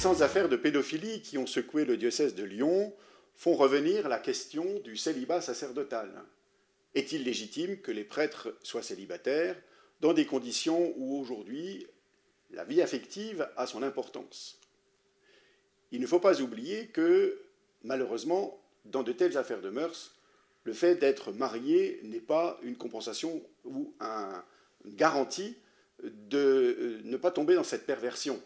récentes affaires de pédophilie qui ont secoué le diocèse de Lyon font revenir la question du célibat sacerdotal. Est-il légitime que les prêtres soient célibataires dans des conditions où aujourd'hui la vie affective a son importance? Il ne faut pas oublier que, malheureusement, dans de telles affaires de mœurs, le fait d'être marié n'est pas une compensation ou une garantie de ne pas tomber dans cette perversion.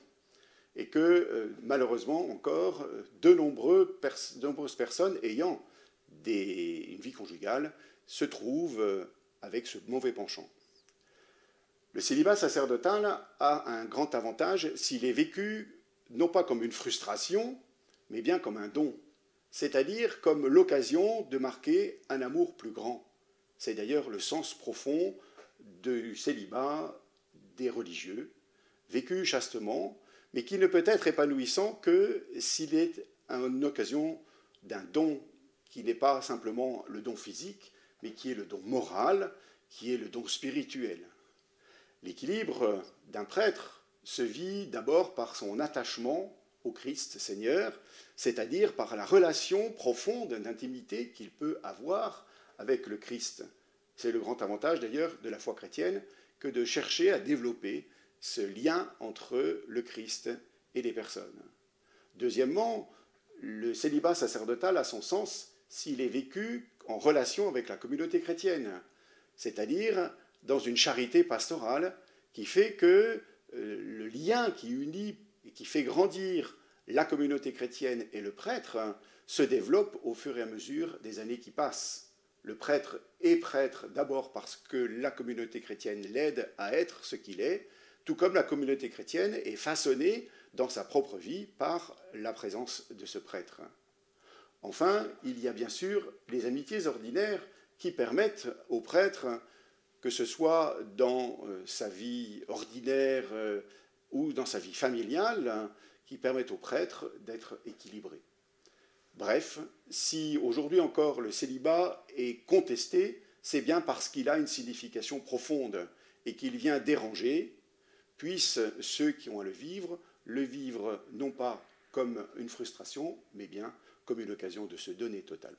Et que, malheureusement encore, de nombreuses personnes ayant une vie conjugale se trouvent avec ce mauvais penchant. Le célibat sacerdotal a un grand avantage s'il est vécu non pas comme une frustration, mais bien comme un don, c'est-à-dire comme l'occasion de marquer un amour plus grand. C'est d'ailleurs le sens profond du célibat des religieux, vécu chastement, mais qui ne peut être épanouissant que s'il est une occasion d'un don qui n'est pas simplement le don physique, mais qui est le don moral, qui est le don spirituel. L'équilibre d'un prêtre se vit d'abord par son attachement au Christ Seigneur, c'est-à-dire par la relation profonde d'intimité qu'il peut avoir avec le Christ. C'est le grand avantage d'ailleurs de la foi chrétienne que de chercher à développer ce lien entre le Christ et les personnes. Deuxièmement, le célibat sacerdotal a son sens s'il est vécu en relation avec la communauté chrétienne, c'est-à-dire dans une charité pastorale qui fait que le lien qui unit et qui fait grandir la communauté chrétienne et le prêtre se développe au fur et à mesure des années qui passent. Le prêtre est prêtre d'abord parce que la communauté chrétienne l'aide à être ce qu'il est, tout comme la communauté chrétienne est façonnée dans sa propre vie par la présence de ce prêtre. Enfin, il y a bien sûr les amitiés ordinaires qui permettent au prêtre, que ce soit dans sa vie ordinaire ou dans sa vie familiale, qui permettent au prêtre d'être équilibré. Bref, si aujourd'hui encore le célibat est contesté, c'est bien parce qu'il a une signification profonde et qu'il vient déranger, puissent ceux qui ont à le vivre non pas comme une frustration, mais bien comme une occasion de se donner totalement.